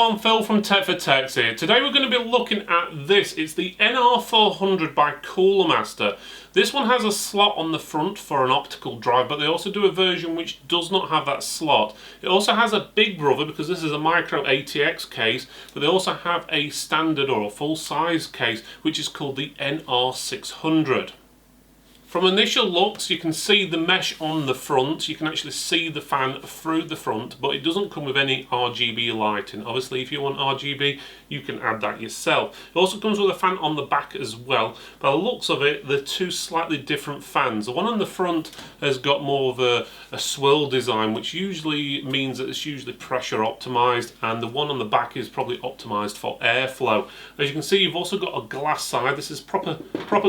everyone, Phil from Tech for Techs here. Today we're going to be looking at this. It's the NR400 by Cooler Master. This one has a slot on the front for an optical drive, but they also do a version which does not have that slot. It also has a big brother because this is a micro ATX case, but they also have a standard or a full size case which is called the NR600. From initial looks, you can see the mesh on the front. You can actually see the fan through the front, but it doesn't come with any RGB lighting. Obviously, if you want RGB, you can add that yourself. It also comes with a fan on the back as well. By the looks of it, they're two slightly different fans. The one on the front has got more of a swirl design, which usually means that it's usually pressure optimized, and the one on the back is probably optimized for airflow. As you can see, you've also got a glass side. This is proper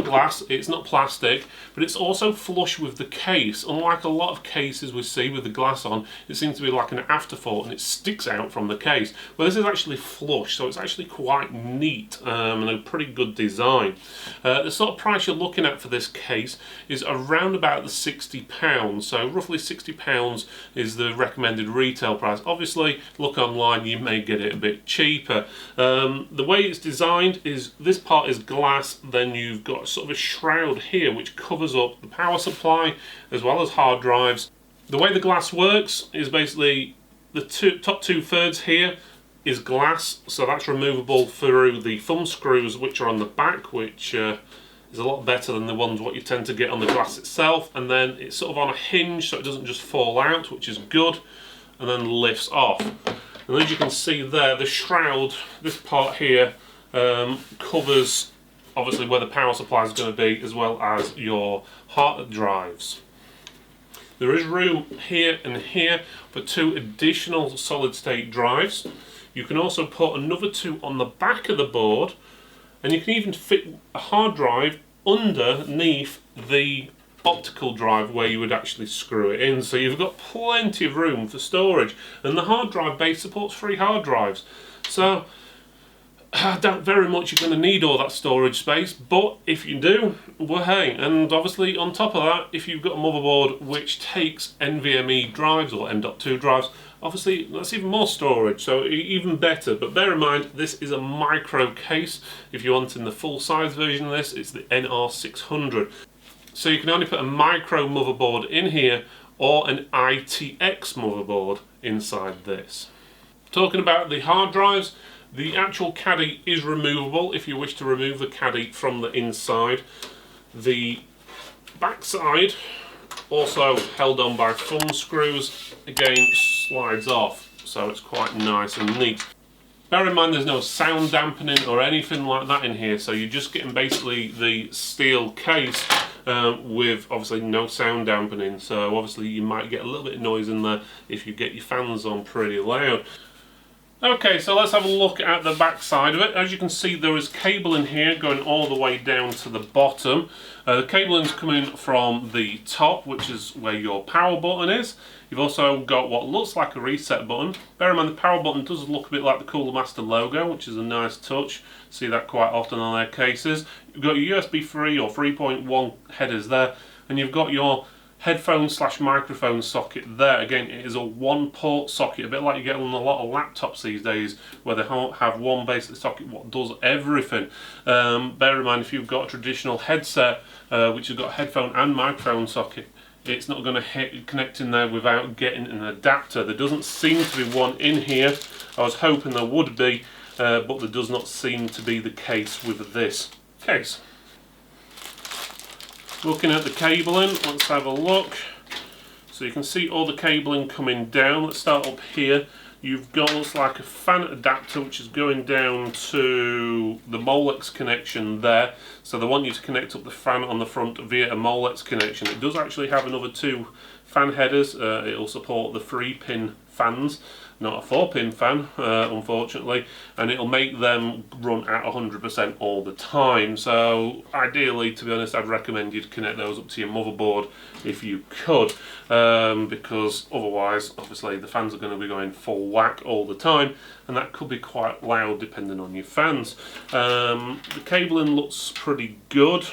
glass. It's not plastic. But it's also flush with the case. Unlike a lot of cases we see with the glass on, it seems to be like an afterthought and it sticks out from the case. Well, this is actually flush, so it's actually quite neat and a pretty good design. The sort of price you're looking at for this case is around about the £60. So roughly £60 is the recommended retail price. Obviously, look online, you may get it a bit cheaper. The way it's designed is this part is glass, then you've got sort of a shroud here which covers up the power supply as well as hard drives. The way the glass works is basically the top 2/3 here is glass, so that's removable through the thumb screws which are on the back, which is a lot better than the ones what you tend to get on the glass itself, and then it's sort of on a hinge so it doesn't just fall out, which is good, and then lifts off. And as you can see there, the shroud, this part here, covers obviously where the power supply is going to be, as well as your hard drives. There is room here and here for 2 additional solid state drives. You can also put another 2 on the back of the board, and you can even fit a hard drive underneath the optical drive where you would actually screw it in. So you've got plenty of room for storage, and the hard drive base supports 3 hard drives. So I doubt very much you're going to need all that storage space, but if you do, well hey, and obviously on top of that, if you've got a motherboard which takes NVMe drives or M.2 drives, obviously that's even more storage, so even better. But bear in mind, this is a micro case. If you want in the full size version of this, it's the NR600. So you can only put a micro motherboard in here or an ITX motherboard inside this. Talking about the hard drives, the actual Caddy is removable if you wish to remove the Caddy from the inside. The back side, also held on by thumb screws, again slides off, so it's quite nice and neat. Bear in mind there's no sound dampening or anything like that in here, so you're just getting basically the steel case with obviously no sound dampening, so obviously you might get a little bit of noise in there if you get your fans on pretty loud. Okay, so let's have a look at the back side of it. As you can see, there is cable in here going all the way down to the bottom. The cabling's coming from the top, which is where your power button is. You've also got what looks like a reset button. Bear in mind the power button does look a bit like the Cooler Master logo, which is a nice touch. See that quite often on their cases. You've got your USB 3 or 3.1 headers there, and you've got your headphone/microphone socket there. Again, it is a 1-port socket, a bit like you get on a lot of laptops these days where they have one basic socket what does everything. Bear in mind, if you've got a traditional headset which has got a headphone and microphone socket, it's not going to connect in there without getting an adapter. There doesn't seem to be one in here. I was hoping there would be, but there does not seem to be the case with this case. Looking at the cabling, let's have a look. So you can see all the cabling coming down. Let's start up here. You've got looks like a fan adapter which is going down to the Molex connection there. So they want you to connect up the fan on the front via a Molex connection. It does actually have another 2 fan headers. It will support the 3-pin fans, not a 4-pin fan, unfortunately, and it'll make them run at 100% all the time. So ideally, to be honest, I'd recommend you'd connect those up to your motherboard if you could, because otherwise, obviously, the fans are going to be going full whack all the time, and that could be quite loud depending on your fans. The cabling looks pretty good.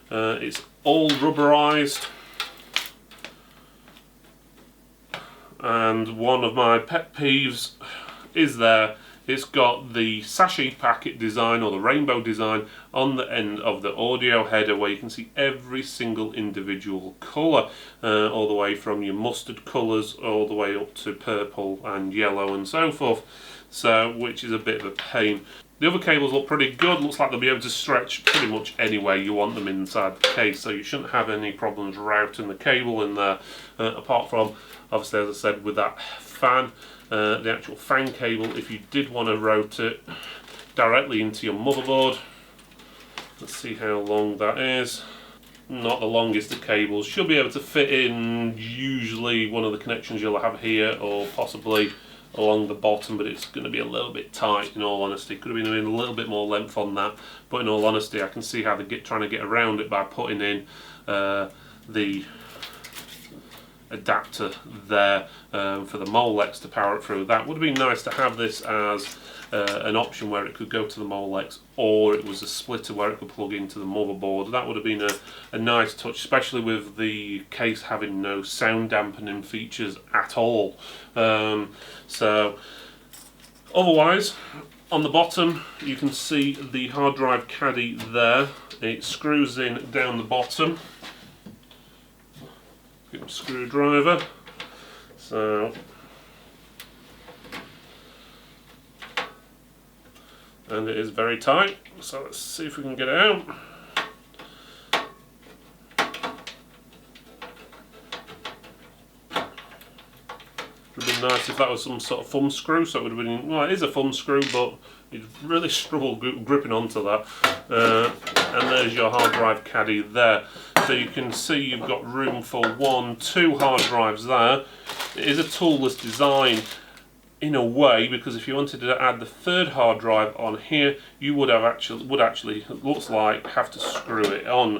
It's all rubberized. And one of my pet peeves is there It's got the sachet packet design, or the rainbow design, on the end of the audio header, where you can see every single individual colour, all the way from your mustard colours all the way up to purple and yellow and so forth, so which is a bit of a pain. The other cables look pretty good. Looks like they'll be able to stretch pretty much anywhere you want them inside the case, so you shouldn't have any problems routing the cable in there, apart from, obviously, as I said, with that fan. The actual fan cable, if you did want to route it directly into your motherboard, let's see how long that is. Not the longest of cables, should be able to fit in usually one of the connections you'll have here, or possibly along the bottom, but it's going to be a little bit tight in all honesty. Could have been a little bit more length on that, but in all honesty I can see how they're trying to get around it by putting in the adapter there for the Molex to power it through. That would have been nice to have this as an option where it could go to the Molex, or it was a splitter where it could plug into the motherboard. That would have been a nice touch, especially with the case having no sound dampening features at all. So otherwise, on the bottom you can see the hard drive caddy there. It screws in down the bottom. Get a screwdriver. So, and it is very tight, so let's see if we can get it out. It would have been nice if that was some sort of thumb screw, so it would have been, well, it is a thumb screw, but you'd really struggle gripping onto that. And there's your hard drive caddy there. So you can see you've got room for 2 hard drives there. It is a toolless design in a way, because if you wanted to add the 3rd hard drive on here, you would actually, it looks like, have to screw it on.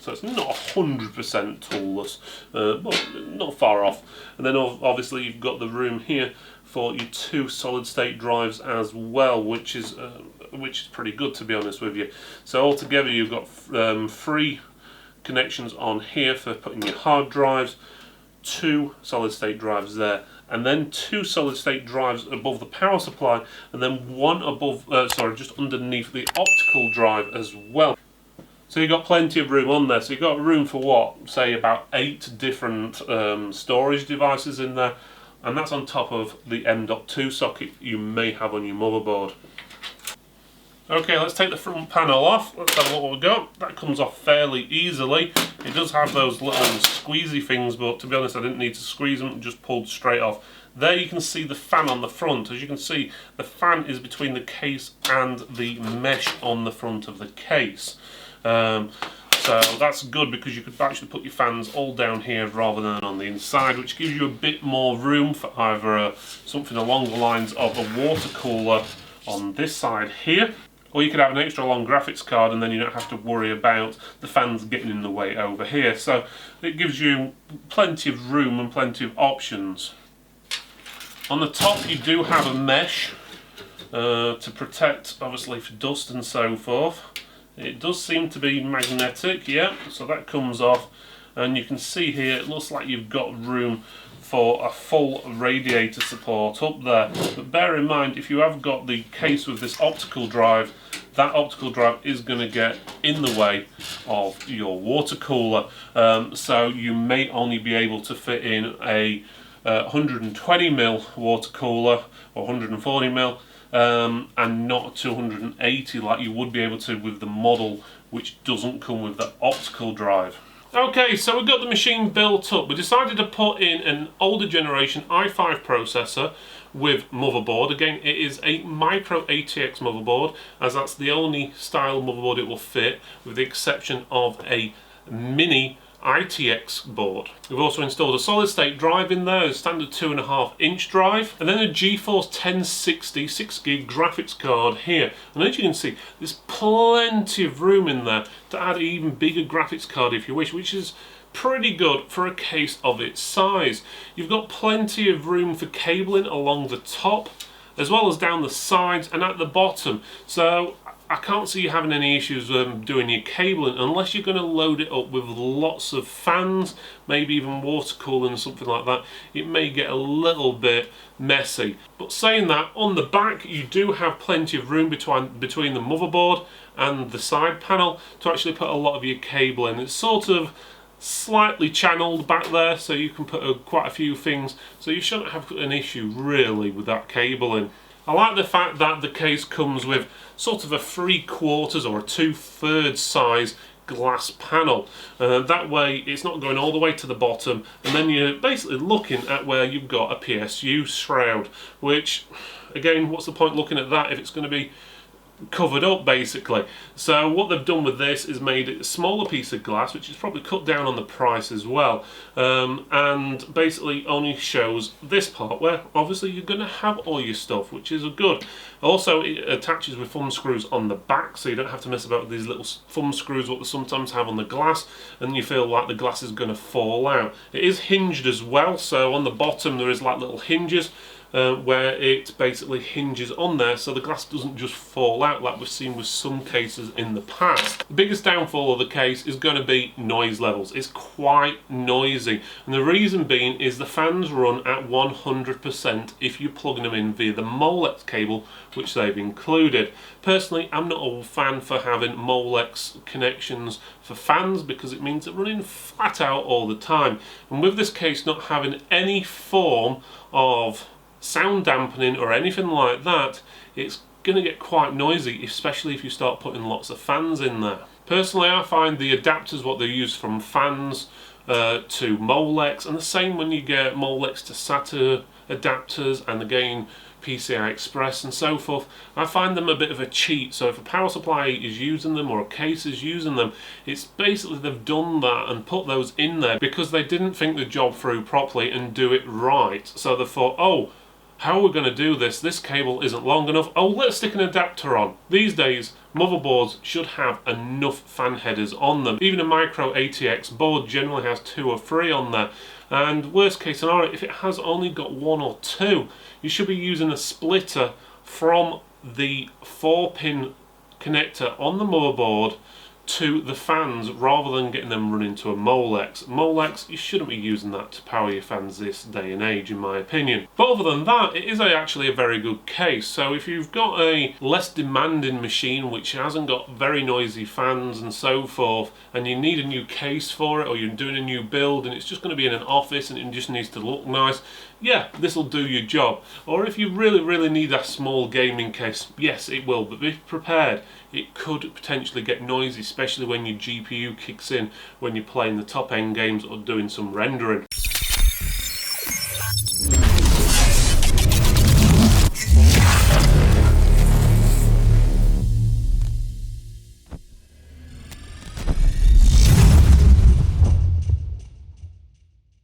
So it's not 100% toolless, but not far off. And then obviously you've got the room here for your 2 solid state drives as well, which is pretty good, to be honest with you. So altogether you've got 3 connections on here for putting your hard drives, 2 solid state drives there, and then 2 solid state drives above the power supply, and then one above, just underneath the optical drive as well. So you've got plenty of room on there. So you've got room for what, say about 8 different storage devices in there, and that's on top of the M.2 socket you may have on your motherboard. Okay, let's take the front panel off. Let's have a look what we've got. That comes off fairly easily. It does have those little squeezy things, but to be honest I didn't need to squeeze them, it just pulled straight off. There you can see the fan on the front. As you can see, the fan is between the case and the mesh on the front of the case. So that's good, because you could actually put your fans all down here rather than on the inside, which gives you a bit more room for either something along the lines of a water cooler on this side here, or you could have an extra long graphics card and then you don't have to worry about the fans getting in the way over here. So it gives you plenty of room and plenty of options. On the top you do have a mesh to protect, obviously, for dust and so forth. It does seem to be magnetic, yeah, so that comes off, and you can see here it looks like you've got room for a full radiator support up there. But bear in mind, if you have got the case with this optical drive, that optical drive is going to get in the way of your water cooler, so you may only be able to fit in a 120mm water cooler or 140mm, and not 280 like you would be able to with the model which doesn't come with the optical drive. Okay, so we've got the machine built up. We decided to put in an older generation i5 processor with motherboard. Again, it is a micro ATX motherboard, as that's the only style motherboard it will fit, with the exception of a mini ITX board. We've also installed a solid state drive in there, a standard 2.5-inch drive, and then a GeForce 1060 6GB graphics card here. And as you can see, there's plenty of room in there to add an even bigger graphics card if you wish, which is pretty good for a case of its size. You've got plenty of room for cabling along the top, as well as down the sides and at the bottom. So I can't see you having any issues doing your cabling unless you're going to load it up with lots of fans, maybe even water cooling or something like that. It may get a little bit messy. But saying that, on the back you do have plenty of room between the motherboard and the side panel to actually put a lot of your cable in. It's sort of slightly channeled back there, so you can put quite a few things, so you shouldn't have an issue really with that cabling. I like the fact that the case comes with sort of a 3/4 or a 2/3 size glass panel. That way it's not going all the way to the bottom, and then you're basically looking at where you've got a PSU shroud, which again, what's the point looking at that if it's going to be covered up basically? So what they've done with this is made it a smaller piece of glass, which is probably cut down on the price as well, and basically only shows this part where obviously you're going to have all your stuff, which is good. Also, it attaches with thumb screws on the back, so you don't have to mess about with these little thumb screws what they sometimes have on the glass, and you feel like the glass is going to fall out. It is hinged as well, so on the bottom there is like little hinges where it basically hinges on there, so the glass doesn't just fall out like we've seen with some cases in the past. The biggest downfall of the case is going to be noise levels. It's quite noisy, and the reason being is the fans run at 100% if you're plugging them in via the Molex cable, which they've included. Personally, I'm not a fan for having Molex connections for fans because it means they're running flat out all the time, and with this case not having any form of sound dampening or anything like that, it's going to get quite noisy, especially if you start putting lots of fans in there. Personally, I find the adapters what they use from fans to Molex, and the same when you get Molex to SATA adapters, and again PCI Express and so forth, I find them a bit of a cheat. So if a power supply is using them or a case is using them, it's basically they've done that and put those in there because they didn't think the job through properly and do it right. So they thought, oh, how are we going to do this? This cable isn't long enough. Oh, let's stick an adapter on. These days, motherboards should have enough fan headers on them. Even a micro ATX board generally has 2 or 3 on there. And worst case scenario, if it has only got 1 or 2, you should be using a splitter from the 4-pin connector on the motherboard to the fans rather than getting them run into a Molex. Molex, you shouldn't be using that to power your fans this day and age, in my opinion. But other than that, it is actually a very good case. So if you've got a less demanding machine which hasn't got very noisy fans and so forth, and you need a new case for it, or you're doing a new build and it's just going to be in an office and it just needs to look nice, yeah, this will do your job. Or if you really need a small gaming case, yes, it will, but be prepared. It could potentially get noisy, especially when your GPU kicks in when you're playing the top end games or doing some rendering.